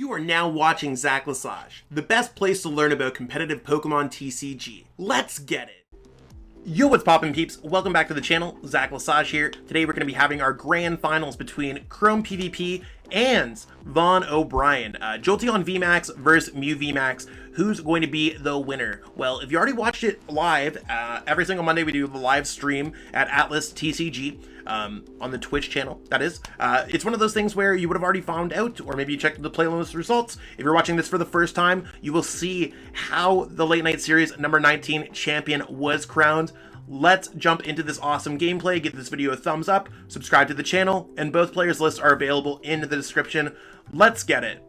You are now watching SSH, the best place to learn about competitive Pokemon TCG. Let's get it! Yo, what's poppin' peeps? Welcome back to the channel, SSH here. Today we're going to be having our grand finals between Chrome PvP and Vaughn O'Brien. Jolteon VMAX versus Mew VMAX. Who's going to be the winner? Well, if you already watched it live, every single Monday we do the live stream at Atlas TCG on the Twitch channel, that is. It's one of those things where you would have already found out, or maybe you checked the playlist results. If you're watching this for the first time, you will see how the Late Night Series number 19 champion was crowned. Let's jump into this awesome gameplay. Give this video a thumbs up, subscribe to the channel, and both players' lists are available in the description. Let's get it.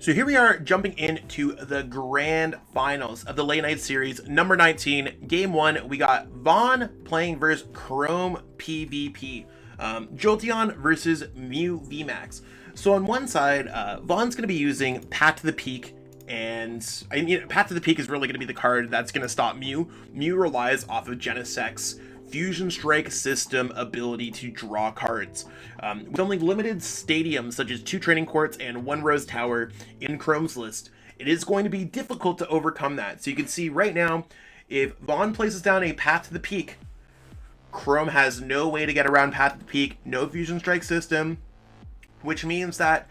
So here we are jumping into the grand finals of the Late Night Series number 19. Game 1, we got Vaughn playing versus Chrome PvP. Jolteon versus Mew VMAX. So on one side, Vaughn's going to be using Path to the Peak. And I mean, Path to the Peak is really going to be the card that's going to stop Mew. Mew relies off of Genesec's Fusion Strike system ability to draw cards. With only limited stadiums such as 2 training courts and 1 Rose Tower in Chrome's list, it is going to be difficult to overcome that. So you can see right now, if Vaughn places down a Path to the Peak, Chrome has no way to get around Path to the Peak, no Fusion Strike system, which means that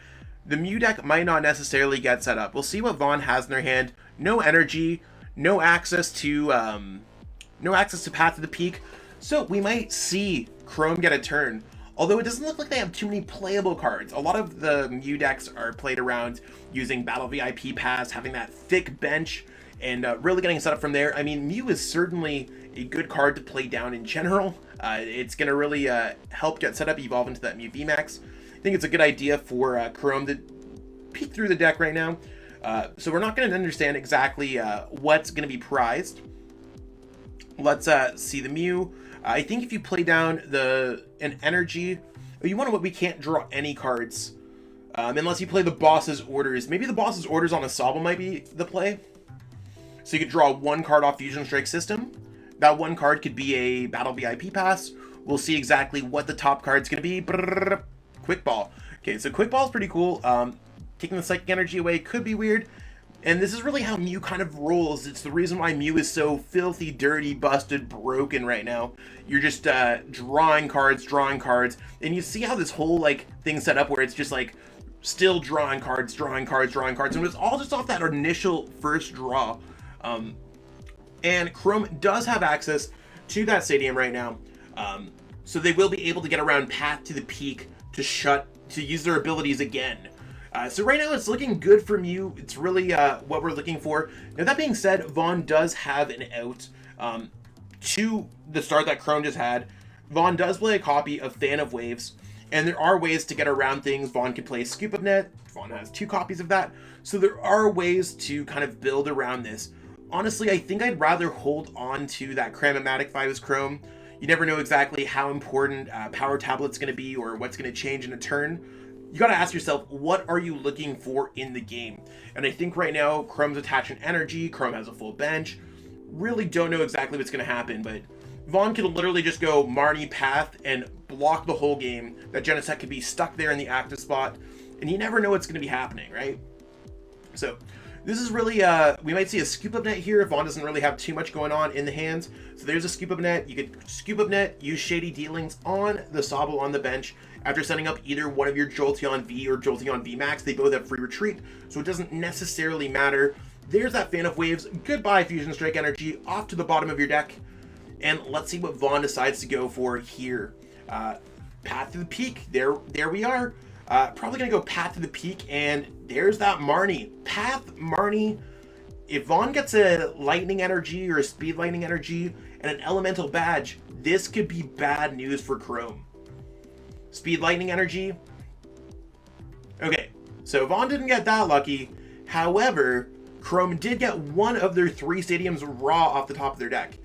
the Mew deck might not necessarily get set up. We'll see what Vaughn has in their hand. No energy, no access to Path to the Peak. So we might see Chrome get a turn. Although it doesn't look like they have too many playable cards. A lot of the Mew decks are played around using Battle VIP Pass, having that thick bench, and really getting set up from there. I mean, Mew is certainly a good card to play down in general. It's going to really help get set up, evolve into that Mew VMAX. I think it's a good idea for Chrome to peek through the deck right now. So we're not going to understand exactly what's going to be prized. Let's see the Mew. I think if you play down an energy, you want to what we can't draw any cards unless you play the boss's orders. Maybe the boss's orders on a Sobble might be the play. So you could draw 1 card off Fusion Strike system. That 1 card could be a Battle VIP Pass. We'll see exactly what the top card's going to be. Quick Ball. Okay, so Quick Ball is pretty cool. Taking the Psychic Energy away could be weird. And this is really how Mew kind of rolls. It's the reason why Mew is so filthy, dirty, busted, broken right now. You're just drawing cards. And you see how this whole thing set up where it's just still drawing cards. And it's all just off that initial first draw. And Chrome does have access to that stadium right now. So they will be able to get around Path to the Peak to use their abilities again. So right now it's looking good for Mew. It's really what we're looking for. Now that being said, Vaughn does have an out to the start that Chrome just had. Vaughn does play a copy of Fan of Waves, and there are ways to get around things. Vaughn can play Scoop Up Net. Vaughn has 2 copies of that. So there are ways to kind of build around this. Honestly, I think I'd rather hold on to that Cram-o-matic if I was Chrome. You never know exactly how important Power Tablet's going to be or what's going to change in a turn. You got to ask yourself, what are you looking for in the game? And I think right now, Chrome's attaching energy. Chrome has a full bench. Really don't know exactly what's going to happen, but Vaughn could literally just go Marnie Path and block the whole game. That Genesect could be stuck there in the active spot, and you never know what's going to be happening, right? So this is really, we might see a Scoop Up Net here. Vaughn doesn't really have too much going on in the hands. So there's a Scoop Up Net. You could Scoop Up Net, use Shady Dealings on the Sobble on the bench. After setting up either one of your Jolteon V or Jolteon VMAX, they both have free retreat, so it doesn't necessarily matter. There's that Fan of Waves. Goodbye Fusion Strike energy, off to the bottom of your deck. And let's see what Vaughn decides to go for here. Path to the Peak. There we are. Probably going to go Path to the Peak, and there's that Marnie. Path Marnie. If Vaughn gets a Lightning Energy or a Speed Lightning Energy and an Elemental Badge, this could be bad news for Chrome. Speed Lightning Energy. Okay, so Vaughn didn't get that lucky. However, Chrome did get 1 of their 3 stadiums raw off the top of their deck.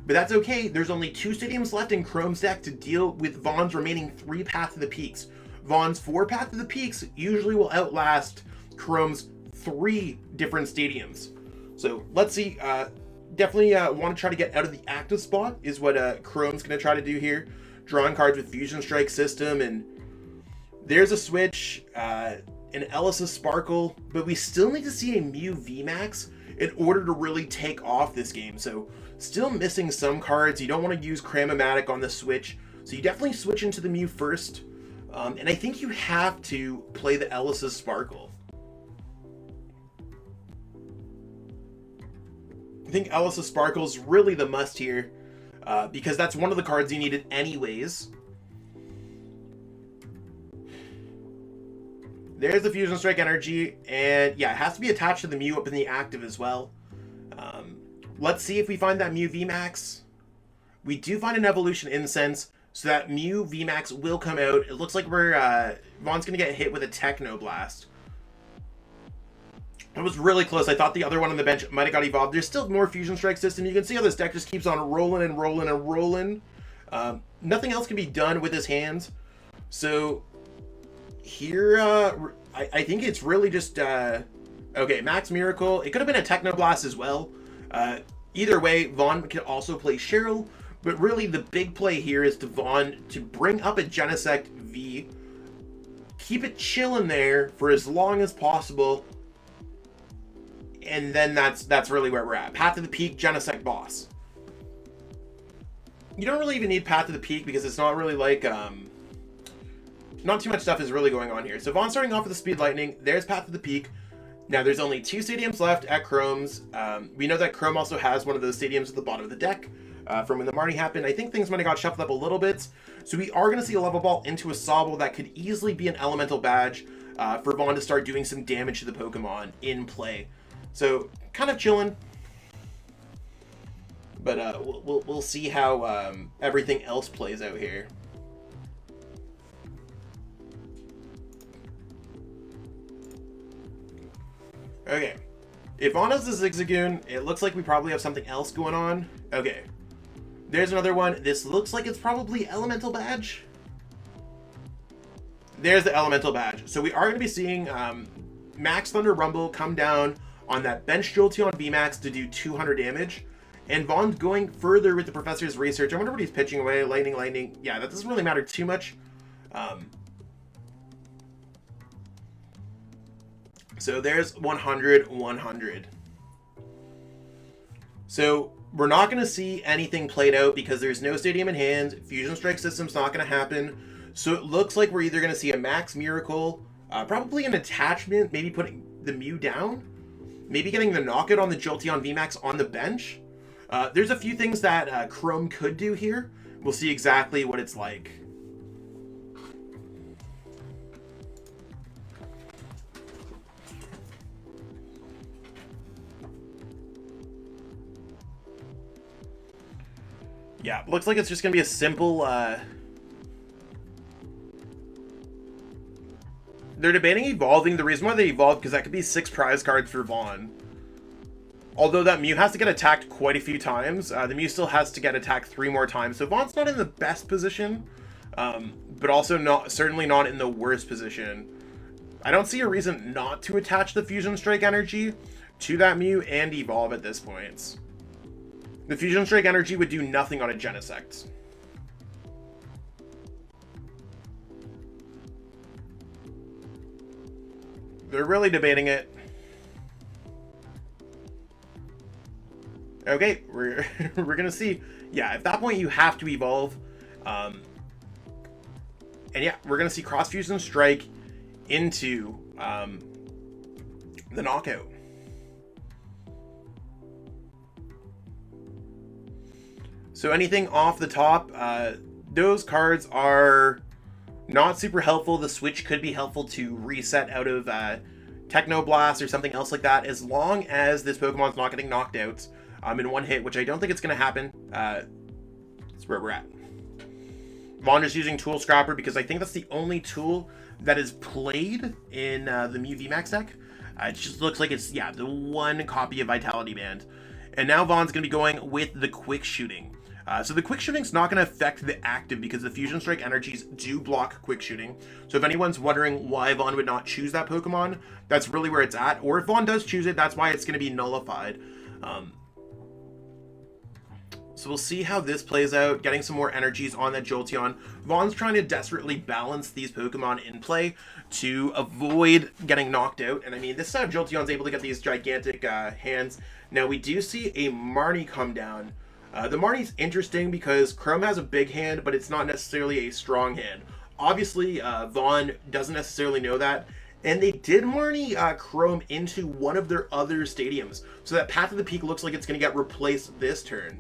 But that's okay. There's only 2 stadiums left in Chrome's deck to deal with Vaughn's remaining 3 Path to the Peaks. Vaughn's 4 Path to the Peaks usually will outlast Chrome's 3 different stadiums. So let's see. Definitely want to try to get out of the active spot is what Chrome's going to try to do here. Drawing cards with Fusion Strike system, and There's a switch, an Elesa Sparkle, but we still need to see a Mew VMAX in order to really take off this game. So still missing some cards. You don't want to use Cram-o-matic on the switch, so you definitely switch into the Mew first. And I think you have to play the Elesa Sparkle. I think Elesa Sparkle is really the must here, because that's one of the cards you needed anyways. There's the Fusion Strike Energy, and yeah, it has to be attached to the Mew up in the active as well. Let's see if we find that Mew VMAX. We do find an Evolution Incense, so that Mew VMAX will come out. It looks like Vaughn's going to get hit with a Techno Blast. It was really close. I thought the other one on the bench might have got evolved. There's still more Fusion Strike system. You can see how this deck just keeps on rolling and rolling and rolling. Nothing else can be done with his hands. So here, I think it's really just... okay, Max Miracle. It could have been a Techno Blast as well. Either way, Vaughn could also play Cheryl. But really, the big play here is to Vaughn to bring up a Genesect V. Keep it chilling there for as long as possible. And then that's really where we're at. Path to the Peak, Genesect Boss. You don't really even need Path to the Peak because it's not really like... not too much stuff is really going on here. So Vaughn starting off with the Speed Lightning. There's Path to the Peak. Now there's only 2 stadiums left at Chrome's. We know that Chrome also has one of those stadiums at the bottom of the deck from when the Marnie happened. I think things might have got shuffled up a little bit. So we are going to see a Level Ball into a Sobble that could easily be an Elemental Badge for Vaughn to start doing some damage to the Pokemon in play. So kind of chilling. But we'll see how everything else plays out here. Okay, if Vaughn has the Zigzagoon, it looks like we probably have something else going on. Okay, there's another one. This looks like it's probably Elemental Badge. There's the Elemental Badge. So we are going to be seeing Max Thunder Rumble come down on that bench Jolteon VMAX to do 200 damage. And Vaughn's going further with the Professor's Research. I wonder what he's pitching away. Lightning, Lightning. Yeah, that doesn't really matter too much. So there's 100, 100. So we're not going to see anything played out because there's no stadium in hand. Fusion Strike system's not going to happen. So it looks like we're either going to see a Max Miracle, probably an attachment, maybe putting the Mew down, maybe getting the knockout on the Jolteon VMAX on the bench. There's a few things that Chrome could do here. We'll see exactly what it's like. Yeah, looks like it's just going to be a simple... They're debating evolving. The reason why they evolved, because that could be 6 prize cards for Vaughn. Although that Mew has to get attacked quite a few times. The Mew still has to get attacked 3 more times. So Vaughn's not in the best position. But also certainly not in the worst position. I don't see a reason not to attach the Fusion Strike Energy to that Mew and evolve at this point. The Fusion Strike Energy would do nothing on a Genesect. They're really debating it. Okay, we're gonna see. Yeah, at that point you have to evolve. And yeah, we're gonna see Cross Fusion Strike into the knockout. So anything off the top, those cards are not super helpful. The switch could be helpful to reset out of Techno Blast or something else like that, as long as this Pokemon's not getting knocked out in one hit, which I don't think it's going to happen. That's where we're at. Vaughn is using Tool Scrapper because I think that's the only tool that is played in the Mew VMAX deck. It just looks like it's, yeah, the one copy of Vitality Band. And now Vaughn's going to be going with the Quick Shooting. So the Quick Shooting's not going to affect the active because the Fusion Strike energies do block Quick Shooting. So if anyone's wondering why Vaughn would not choose that Pokemon, that's really where it's at. Or if Vaughn does choose it, that's why it's going to be nullified. So we'll see how this plays out, getting some more energies on that Jolteon. Vaughn's trying to desperately balance these Pokemon in play to avoid getting knocked out. And I mean, this time Jolteon's able to get these gigantic hands. Now we do see a Marnie come down. The Marnie's interesting because Chrome has a big hand, but it's not necessarily a strong hand. Obviously, Vaughn doesn't necessarily know that. And they did Marnie Chrome into one of their other stadiums. So that Path of the Peak looks like it's going to get replaced this turn.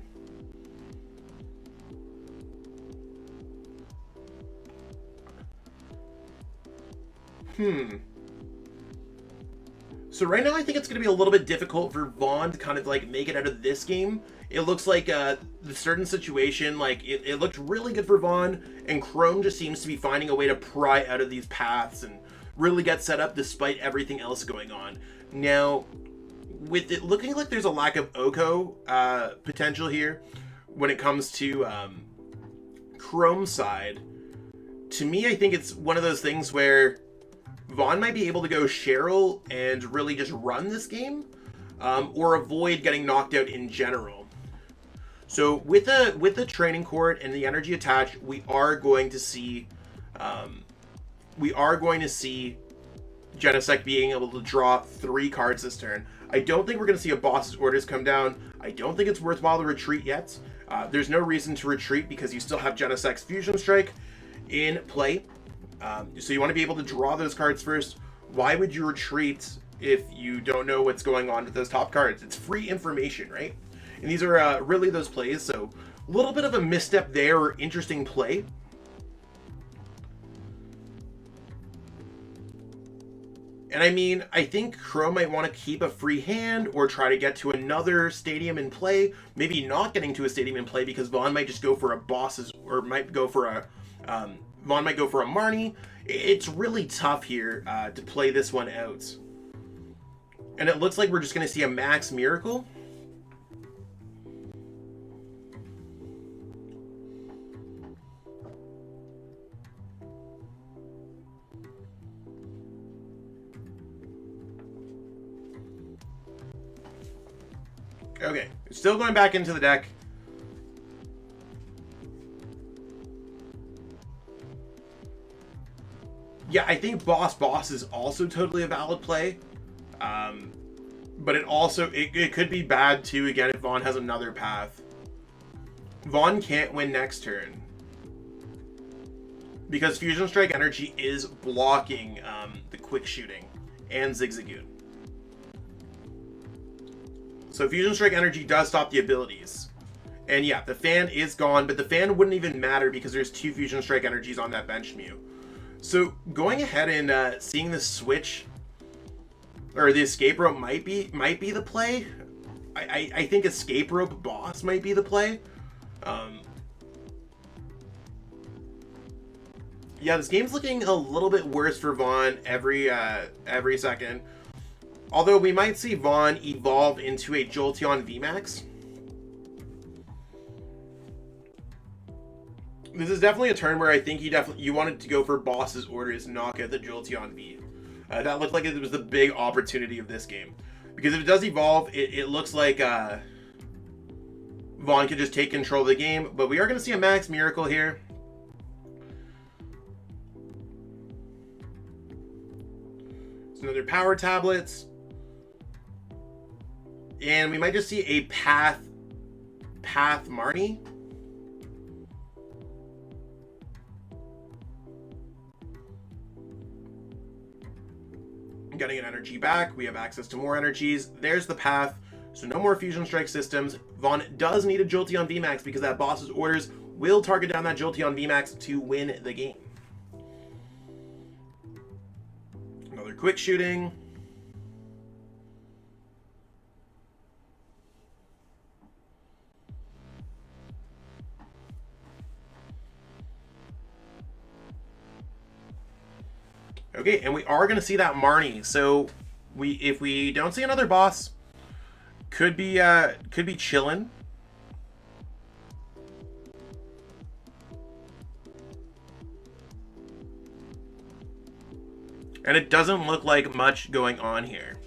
So right now I think it's going to be a little bit difficult for Vaughn to kind of like make it out of this game. It looks like the certain situation, like it looked really good for Vaughn, and Chrome just seems to be finding a way to pry out of these paths and really get set up despite everything else going on. Now, with it looking like there's a lack of Oko potential here when it comes to Chrome's side, to me I think it's one of those things where Vaughn might be able to go Cheryl and really just run this game, or avoid getting knocked out in general. So with the training court and the energy attached, we are going to see Genesect being able to draw 3 cards this turn. I don't think we're going to see a boss's orders come down. I don't think it's worthwhile to retreat yet. There's no reason to retreat because you still have Genesect's Fusion Strike in play. So you want to be able to draw those cards first. Why would you retreat if you don't know what's going on with those top cards? It's free information, right? And these are really those plays. So a little bit of a misstep there, or interesting play. And I mean, I think Chrome might want to keep a free hand or try to get to another stadium in play. Maybe not getting to a stadium in play because Vaughn might just go for a boss's, or might go for a Vaughn might go for a Marnie. It's really tough here to play this one out. And it looks like we're just going to see a Max Miracle. Okay, still going back into the deck. Yeah, I think Boss is also totally a valid play. But it could be bad too, again, if Vaughn has another path. Vaughn can't win next turn, because Fusion Strike Energy is blocking the Quick Shooting and Zigzagoon. So Fusion Strike Energy does stop the abilities. And yeah, the Fan is gone, but the Fan wouldn't even matter because there's 2 Fusion Strike Energies on that bench Mew. So going ahead and seeing the switch, or the Escape Rope might be the play. I think Escape Rope Boss might be the play. Yeah, this game's looking a little bit worse for Vaughn every second. Although we might see Vaughn evolve into a Jolteon VMAX. This is definitely a turn where I think you wanted to go for boss's orders and knock out the Jolteon V. That looked like it was the big opportunity of this game. Because if it does evolve, it looks like Vaughn could just take control of the game. But we are going to see a Max Miracle here. It's another Power Tablets. And we might just see a Path Marnie. Getting an energy back. We have access to more energies. There's the path. So no more Fusion Strike systems. Vaughn does need a Jolteon VMAX because that boss's orders will target down that Jolteon VMAX to win the game. Another Quick Shooting. Okay, and we are going to see that Marnie. So if we don't see another boss, could be chillin'. And it doesn't look like much going on here.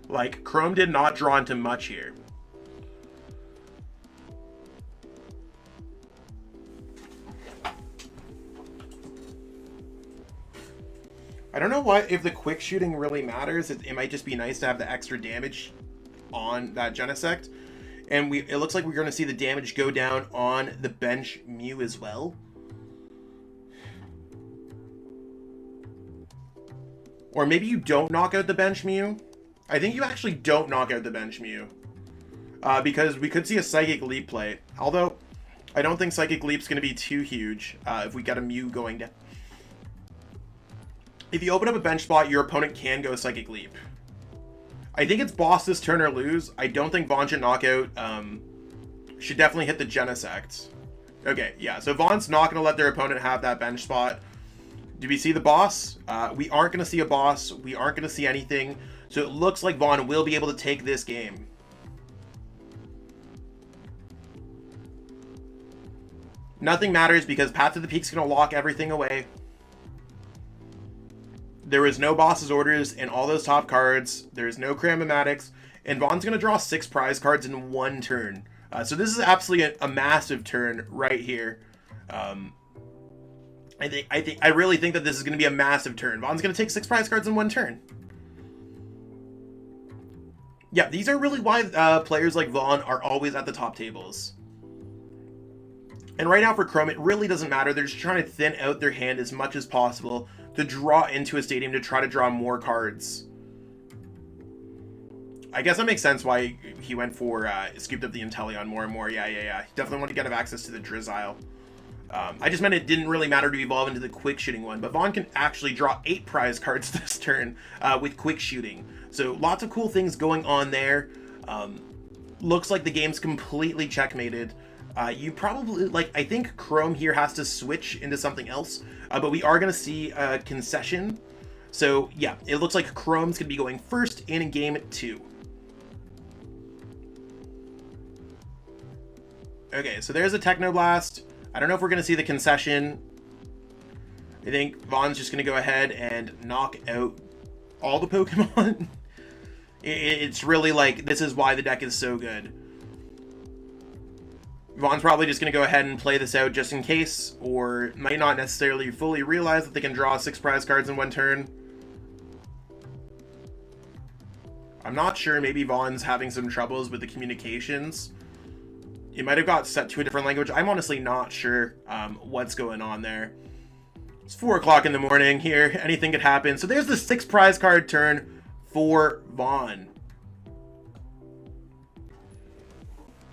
Like, Chrome did not draw into much here. I don't know why, if the quick shooting really matters. It might just be nice to have the extra damage on that Genesect. And it looks like we're going to see the damage go down on the bench Mew as well. Or maybe you don't knock out the bench Mew. I think you actually don't knock out the bench Mew. Because we could see a Psychic Leap play. Although, I don't think Psychic Leap's going to be too huge if we get a Mew going down. If you open up a bench spot, your opponent can go Psychic Leap. I think it's boss this turn or lose. I don't think Vaughn should knock out. Should definitely hit the Genesect. Okay, yeah. So Vaughn's not going to let their opponent have that bench spot. Do we see the boss? We aren't going to see a boss. We aren't going to see anything. So it looks like Vaughn will be able to take this game. Nothing matters because Path to the Peak's going to lock everything away. There is no boss's orders in all those top cards. There's no Cram-o-matics. And Vaughn's going to draw 6 prize cards in one turn. So this is absolutely a massive turn right here. I really think that this is going to be a massive turn. Vaughn's going to take 6 prize cards in one turn. Yeah, these are really why players like Vaughn are always at the top tables. And right now for Chrome, it really doesn't matter. They're just trying to thin out their hand as much as possible to draw into a stadium to try to draw more cards. I guess that makes sense why he went for scooped up the Inteleon more and more. Yeah. He definitely wanted to get access to the Drizzile. I just meant it didn't really matter to evolve into the quick shooting one, but Vaughn can actually draw 8 prize cards this turn with quick shooting. So lots of cool things going on there. Looks like the game's completely checkmated. You probably, like, I think Chrome here has to switch into something else, but we are going to see a concession. So yeah, it looks like Chrome's going to be going first in game 2. Okay, so there's a Technoblast. I don't know if we're going to see the concession. I think Vaughn's just going to go ahead and knock out all the Pokemon. It's really like, this is why the deck is so good. Vaughn's probably just going to go ahead and play this out just in case, or might not necessarily fully realize that they can draw 6 prize cards in one turn. I'm not sure, maybe Vaughn's having some troubles with the communications. It might have got set to a different language. I'm honestly not sure what's going on there. It's 4 o'clock in the morning here. Anything could happen. So there's the 6 prize card turn for Vaughn.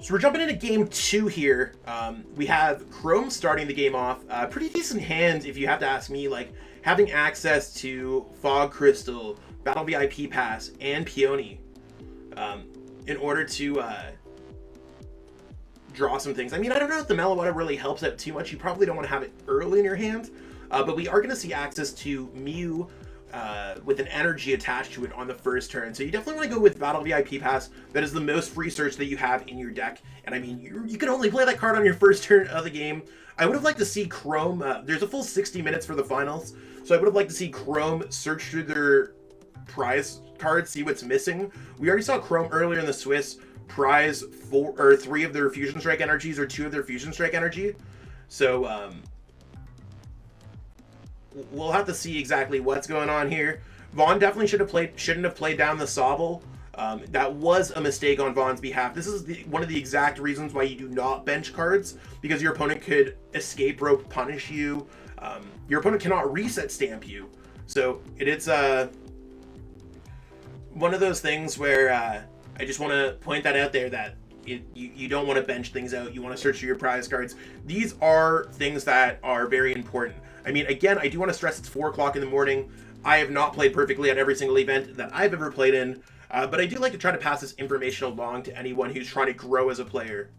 So we're jumping into game 2 here. We have Chrome starting the game off. Pretty decent hand, if you have to ask me. Like, having access to Fog Crystal, Battle VIP Pass, and Peony in order to draw some things. I mean, I don't know if the Meloetta really helps out too much. You probably don't want to have it early in your hand. But we are going to see access to Mew with an energy attached to it on the first turn. So you definitely want to go with Battle VIP Pass. That is the most free search that you have in your deck. And I mean, you can only play that card on your first turn of the game. I would have liked to see Chrome, there's a full 60 minutes for the finals. So I would have liked to see Chrome search through their prize cards, see what's missing. We already saw Chrome earlier in the Swiss prize 4 or 3 of their Fusion Strike energies or 2 of their Fusion Strike energy. So, we'll have to see exactly what's going on here. Vaughn definitely shouldn't have played down the Sobble. That was a mistake on Vaughn's behalf. This is one of the exact reasons why you do not bench cards, because your opponent could escape rope punish you. Your opponent cannot reset stamp you. So it's one of those things where I just want to point that out there, that you don't want to bench things out. You want to search for your prize cards. These are things that are very important. I mean, again, I do want to stress it's 4 o'clock in the morning. I have not played perfectly at every single event that I've ever played in, but I do like to try to pass this information along to anyone who's trying to grow as a player.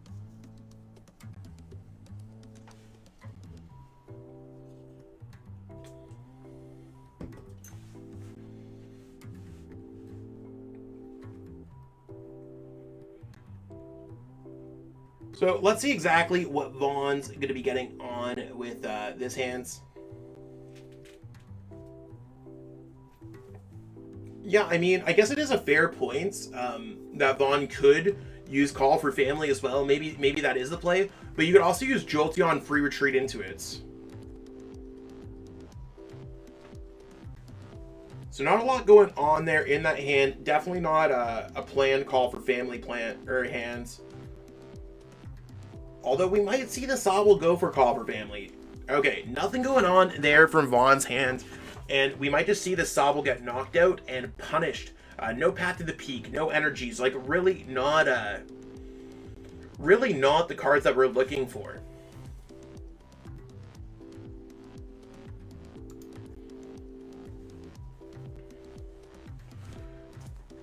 So let's see exactly what Vaughn's going to be getting on with this hands. Yeah, I mean, I guess it is a fair point that Vaughn could use Call for Family as well. Maybe that is the play, but you could also use Jolteon Free Retreat into it. So not a lot going on there in that hand. Definitely not a planned Call for Family hands. Although we might see the Sobble go for Call for Family. Okay, nothing going on there from Vaughn's hand. And we might just see the Sobble get knocked out and punished. No Path to the Peak, no energies. Like, really not the cards that we're looking for.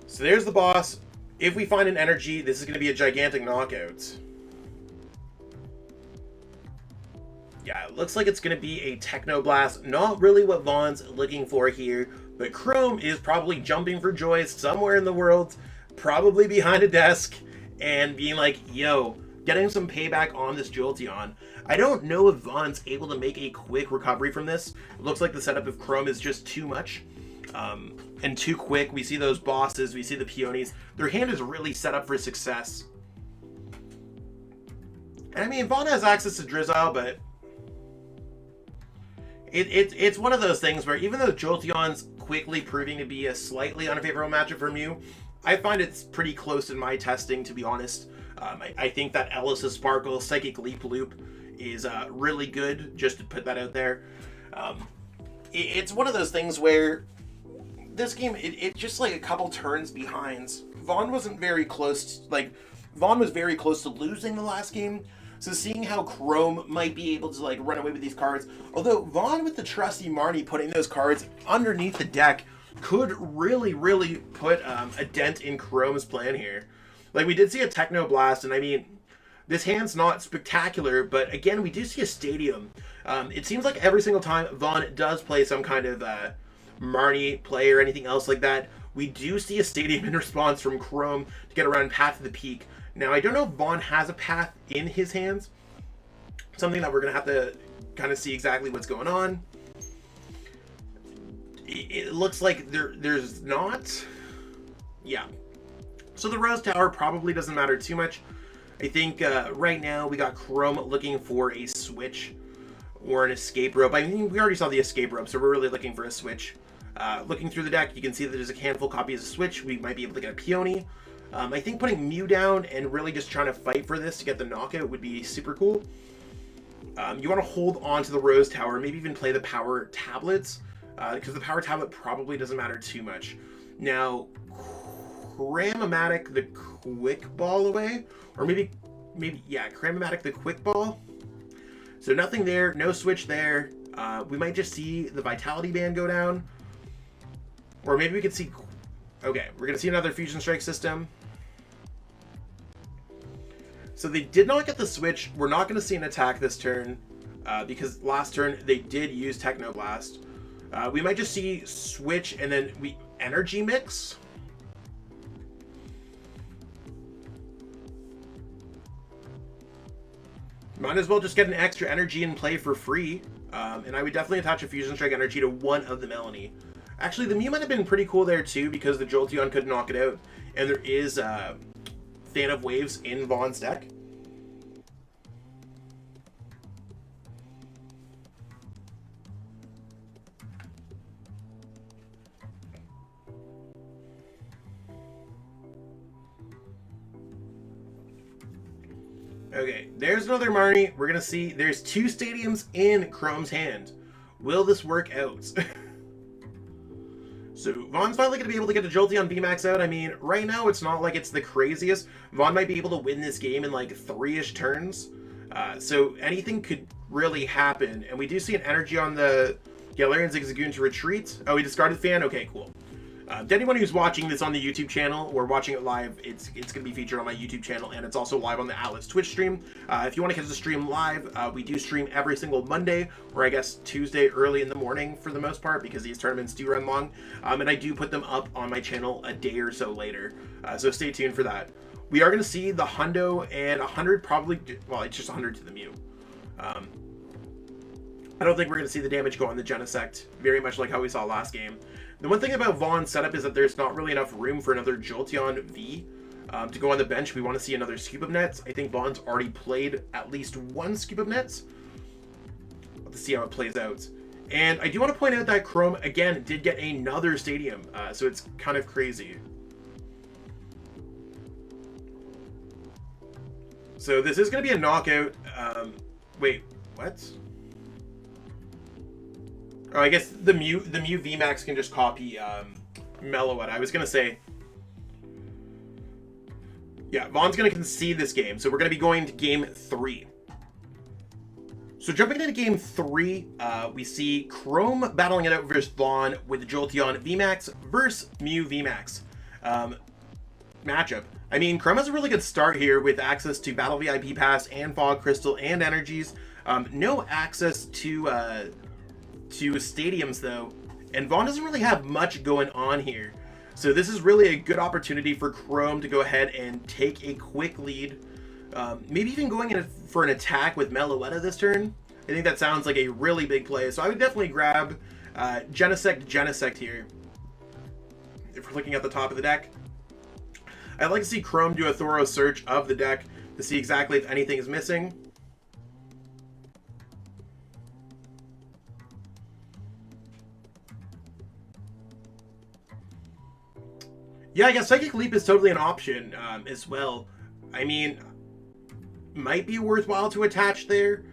So there's the boss. If we find an energy, this is going to be a gigantic knockout. Yeah, it looks like it's going to be a Techno Blast. Not really what Vaughn's looking for here, but Chrome is probably jumping for joy somewhere in the world, probably behind a desk, and being like, yo, getting some payback on this Jolteon. I don't know if Vaughn's able to make a quick recovery from this. It looks like the setup of Chrome is just too much. And too quick. We see those bosses, we see the peonies. Their hand is really set up for success. And I mean, Vaughn has access to Drizzile, but it's one of those things where even though Jolteon's quickly proving to be a slightly unfavorable matchup for Mew, I find it's pretty close in my testing, to be honest. I think that Elesa Sparkle Psychic Leap Loop is really good, just to put that out there. It's one of those things where this game, it's just like a couple turns behind. Vaughn wasn't very close, Vaughn was very close to losing the last game. So seeing how Chrome might be able to like run away with these cards, although Vaughn with the trusty Marnie putting those cards underneath the deck could really put a dent in Chrome's plan here. Like, we did see a Techno Blast, and I mean, this hand's not spectacular, but again, we do see a Stadium. It seems like every single time Vaughn does play some kind of Marnie play or anything else like that, we do see a Stadium in response from Chrome to get around Path to the Peak. Now, I don't know if Vaughn has a path in his hands. Something that we're going to have to kind of see exactly what's going on. It looks like there's not. Yeah. So the Rose Tower probably doesn't matter too much. I think right now we got Chrome looking for a switch or an escape rope. I mean, we already saw the escape rope, so we're really looking for a switch. Looking through the deck, you can see that there's a handful copies of Switch. We might be able to get a Peony. I think putting Mew down and really just trying to fight for this to get the knockout would be super cool. You want to hold on to the Rose Tower, maybe even play the Power Tablets, because the Power Tablet probably doesn't matter too much. Now, Cram-o-matic the Quick Ball away, or maybe yeah, Cram-o-matic the Quick Ball. So nothing there, no switch there. We might just see the Vitality Band go down, or maybe we could see. Okay, we're gonna see another Fusion Strike system. So they did not get the switch. We're not gonna see an attack this turn because last turn they did use Techno Blast. We might just see switch and then we Energy Mix. Might as well just get an extra energy and play for free. And I would definitely attach a Fusion Strike energy to one of the Melanie. Actually, the Mew might have been pretty cool there too because the Jolteon could knock it out. And there is Fan of Waves in Vaughn's deck. Okay, there's another Marnie. We're going to see there's two Stadiums in Chrome's hand. Will this work out? So Vaughn's finally going to be able to get the Jolteon VMAX out. I mean, right now it's not like it's the craziest. Vaughn might be able to win this game in like 3-ish turns. So anything could really happen. And we do see an energy on the Galarian Zigzagoon to retreat. Oh, he discarded Fan? Okay, cool. To anyone who's watching this on the YouTube channel or watching it live, it's going to be featured on my YouTube channel, and it's also live on the Atlas Twitch stream. If you want to catch the stream live, we do stream every single Monday, or I guess Tuesday early in the morning for the most part, because these tournaments do run long. And I do put them up on my channel a day or so later, so stay tuned for that. We are going to see the Hundo and 100 probably, well, it's just 100 to the Mew. I don't think we're going to see the damage go on the Genesect, very much like how we saw last game. The one thing about Vaughn's setup is that there's not really enough room for another Jolteon V to go on the bench. We want to see another Scoop Up Nets. I think Vaughn's already played at least one Scoop Up Nets. Let's see how it plays out. And I do want to point out that Chrome, again, did get another Stadium, so it's kind of crazy. So this is going to be a knockout. Wait, what? Oh, I guess the Mew VMAX can just copy Meloetta. I was going to say, yeah, Vaughn's going to concede this game. So we're going to be going to game 3. So jumping into game 3, we see Chrome battling it out versus Vaughn with the Jolteon VMAX versus Mew VMAX matchup. I mean, Chrome has a really good start here with access to Battle VIP Pass and Fog Crystal and Energies. No access to Stadiums though, and Vaughn doesn't really have much going on here. So this is really a good opportunity for Chrome to go ahead and take a quick lead. Maybe even going in for an attack with Meloetta this turn. I think that sounds like a really big play. So I would definitely grab Genesect here. If we're looking at the top of the deck, I'd like to see Chrome do a thorough search of the deck to see exactly if anything is missing. Yeah, I guess Psychic Leap is totally an option as well. I mean, might be worthwhile to attach there.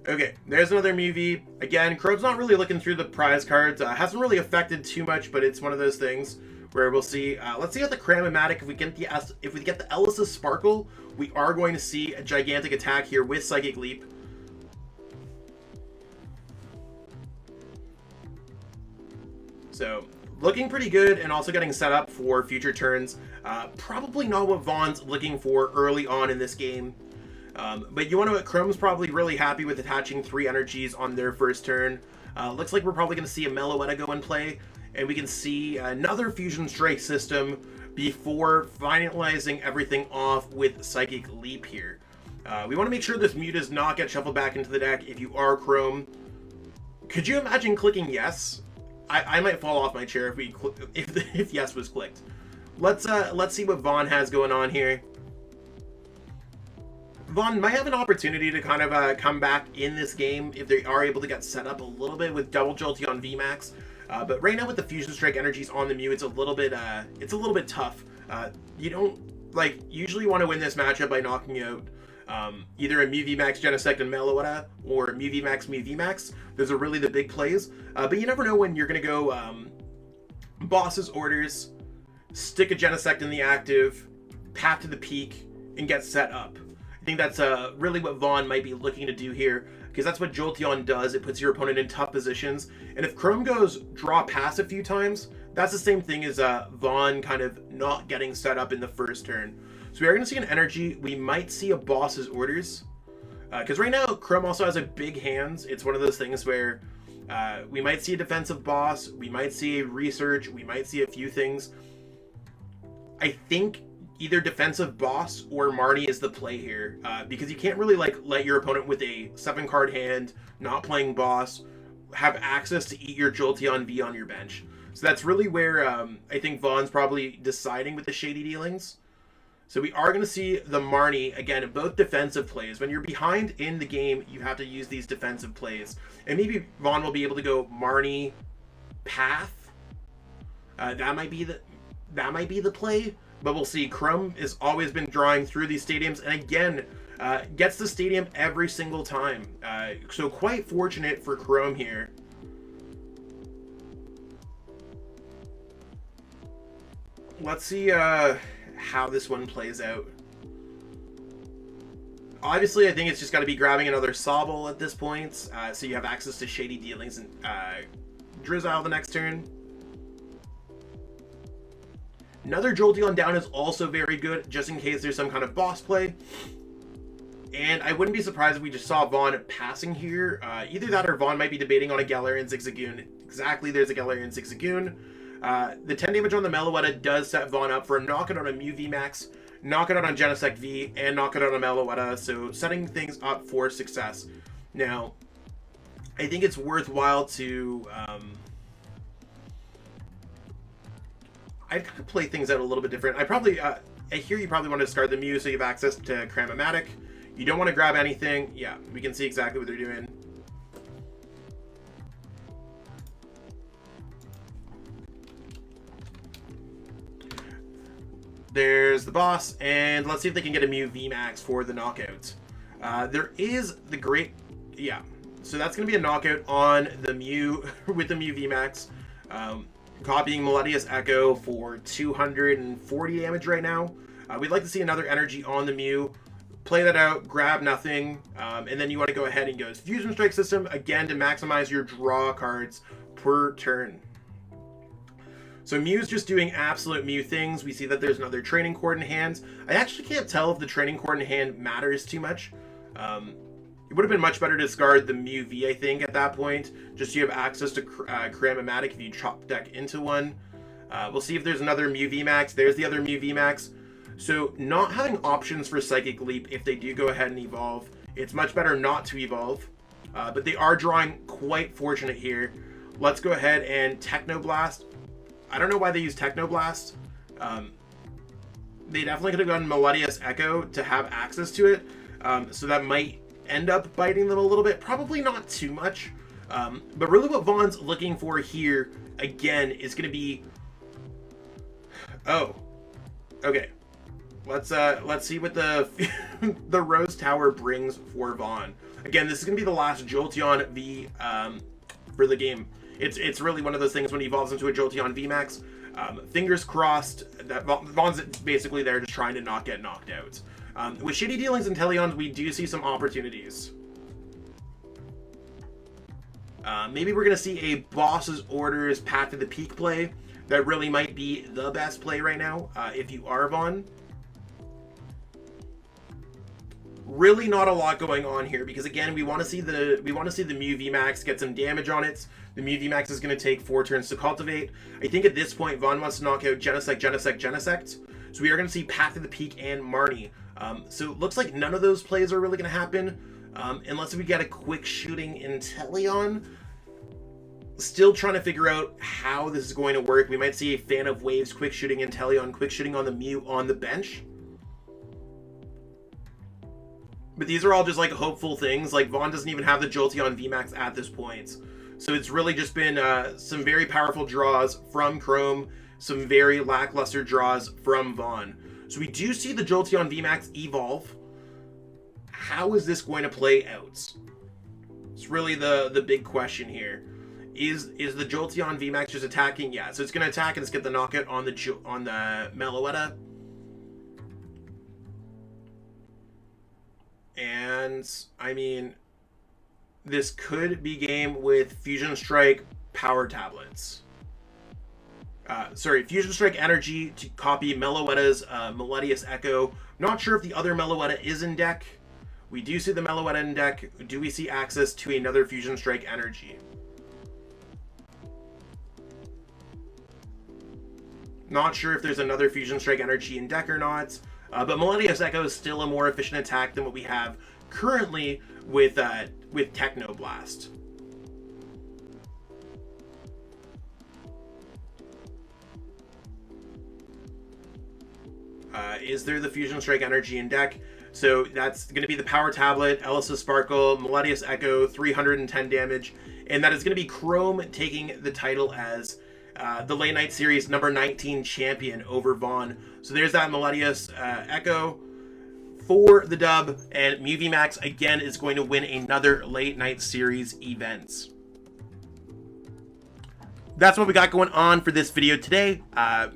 Okay, there's another Mew V. Again, Chrome's not really looking through the prize cards. Hasn't really affected too much, but it's one of those things where we'll see. Let's see how the Cram-o-matic, if we get the Elesa Sparkle, we are going to see a gigantic attack here with Psychic Leap. So, looking pretty good and also getting set up for future turns. Probably not what Vaughn's looking for early on in this game. But you want to know what? Chrome's probably really happy with attaching 3 energies on their first turn. Looks like we're probably going to see a Meloetta go in play. And we can see another Fusion Strike system before finalizing everything off with Psychic Leap here. We want to make sure this Mew does not get shuffled back into the deck if you are Chrome. Could you imagine clicking yes? I might fall off my chair if yes was clicked. Let's see what Vaughn has going on here. Vaughn might have an opportunity to kind of come back in this game if they are able to get set up a little bit with double Jolteon VMAX. But right now with the Fusion Strike energies on the Mew, it's a little bit tough. You don't usually want to win this matchup by knocking out either a Mew VMAX Genesect and Meloetta or Mew VMAX Mew VMAX. Those are really the big plays. But you never know when you're gonna go Boss's Orders, stick a Genesect in the active, path to the peak, and get set up. I think that's really what Vaughn might be looking to do here, because that's what Jolteon does. It puts your opponent in tough positions. And if Chrome goes draw pass a few times, that's the same thing as Vaughn kind of not getting set up in the first turn. So we are going to see an energy. We might see a Boss's Orders. Because right now, Chrome also has a big hands. It's one of those things where we might see a defensive boss. We might see a research. We might see a few things. I think either defensive boss or Marnie is the play here, because you can't really let your opponent with a 7-card hand, not playing boss, have access to eat your Jolteon V on your bench. So that's really where I think Vaughn's probably deciding with the shady dealings. So we are going to see the Marnie, again, both defensive plays. When you're behind in the game, you have to use these defensive plays. And maybe Vaughn will be able to go Marnie Path. That might be the play. But we'll see. Chrome has always been drawing through these stadiums, and again, gets the stadium every single time. So quite fortunate for Chrome here. Let's see how this one plays out. Obviously, I think it's just got to be grabbing another Sobble at this point, so you have access to shady dealings and Drizzile the next turn. Another Jolteon down is also very good, just in case there's some kind of boss play. And I wouldn't be surprised if we just saw Vaughn passing here. Either that or Vaughn might be debating on a Galarian Zigzagoon. Exactly, there's a Galarian Zigzagoon. The 10 damage on the Meloetta does set Vaughn up for a knockout on a Mew VMAX, knockout on Genesect V, and knockout on a Meloetta, so setting things up for success. Now, I think it's worthwhile to... I'd kind of play things out a little bit different. I hear you probably want to discard the Mew so you have access to Cram-o-matic. You don't want to grab anything. Yeah, we can see exactly what they're doing. There's the boss, and let's see if they can get a Mew VMAX for the knockout. There is the great... Yeah, so that's going to be a knockout on the Mew with the Mew VMAX. Copying Meloetta Echo for 240 damage right now. We'd like to see another energy on the Mew. Play that out, grab nothing, and then you want to go ahead and go Fusion Strike System, again, to maximize your draw cards per turn. So Mew's just doing absolute Mew things. We see that there's another Training Cord in hand. I actually can't tell if the Training Cord in hand matters too much. It would have been much better to discard the Mew V, I think, at that point. Just so you have access to Cram-o-matic if you chop deck into one. We'll see if there's another Mew VMAX. There's the other Mew VMAX. So not having options for Psychic Leap if they do go ahead and evolve. It's much better not to evolve. But they are drawing quite fortunate here. Let's go ahead and Technoblast. I don't know why they use Technoblast. They definitely could have gotten Meloetta Echo to have access to it. So that might end up biting them a little bit. Probably not too much. But really what Vaughn's looking for here, again, is going to be... Oh. Okay. Let's see what the the Rose Tower brings for Vaughn. Again, this is going to be the last Jolteon V for the game. It's really one of those things when he evolves into a Jolteon VMAX. Fingers crossed that Vaughn's basically there just trying to not get knocked out. With shitty dealings and Inteleons, we do see some opportunities. Maybe we're going to see a Boss's Orders Path to the Peak play. That really might be the best play right now, if you are Vaughn. Really not a lot going on here, because again, we want to see the Mew VMAX get some damage on it. The Mew VMAX is going to take 4 turns to cultivate. I think at this point, Vaughn wants to knock out Genesect. So we are going to see Path to the Peak and Marnie. So it looks like none of those plays are really going to happen, unless we get a quick shooting Inteleon. Still trying to figure out how this is going to work. We might see a Fan of Waves quick shooting Inteleon, quick shooting on the Mew on the bench. But these are all just like hopeful things. Like Vaughn doesn't even have the Jolteon VMAX at this point. So it's really just been some very powerful draws from Chrome, some very lackluster draws from Vaughn. So we do see the Jolteon VMAX evolve. How is this going to play out? It's really the big question here. Is the Jolteon VMAX just attacking? Yeah, so it's going to attack and it's get the knockout on the Meloetta. And, I mean, this could be game with Fusion Strike Power Tablets. Fusion Strike Energy to copy Meloetta's Meloetta Echo. Not sure if the other Meloetta is in deck. We do see the Meloetta in deck. Do we see access to another Fusion Strike Energy? Not sure if there's another Fusion Strike Energy in deck or not. But Meloetta Echo is still a more efficient attack than what we have currently with Technoblast. Is there the Fusion Strike Energy in deck? So that's going to be the Power Tablet, Elesa Sparkle, Meloetta Echo, 310 damage. And that is going to be Chrome taking the title as the Late Night Series number 19 champion over Vaughn. So there's that Meloetta Echo for the dub, and Mew VMAX again is going to win another Late Night Series event. That's what we got going on for this video today.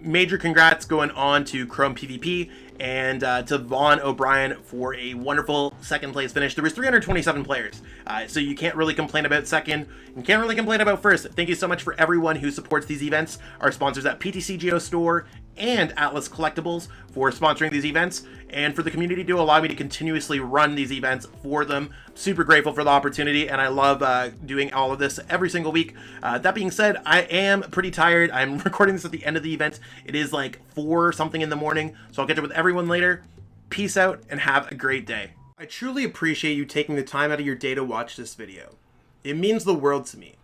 Major congrats going on to Chrome PvP and to Vaughn O'Brien for a wonderful second place finish. There was 327 players, so you can't really complain about second. You can't really complain about first. Thank you so much for everyone who supports these events. Our sponsors at PTCGO Store, and Atlas Collectibles for sponsoring these events, and for the community to allow me to continuously run these events for them. Super grateful for the opportunity, and I love doing all of this every single week. That being said, I am pretty tired. I'm recording this at the end of the event. It is like 4 something in the morning, so I'll catch up with everyone later. Peace out and have a great day. I truly appreciate you taking the time out of your day to watch this video. It means the world to me.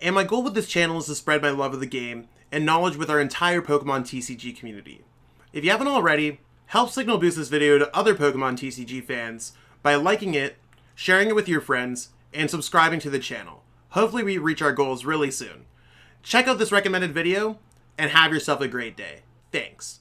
And my goal with this channel is to spread my love of the game and knowledge with our entire Pokemon TCG community. If you haven't already, help signal boost this video to other Pokemon TCG fans by liking it, sharing it with your friends, and subscribing to the channel. Hopefully we reach our goals really soon. Check out this recommended video, and have yourself a great day. Thanks.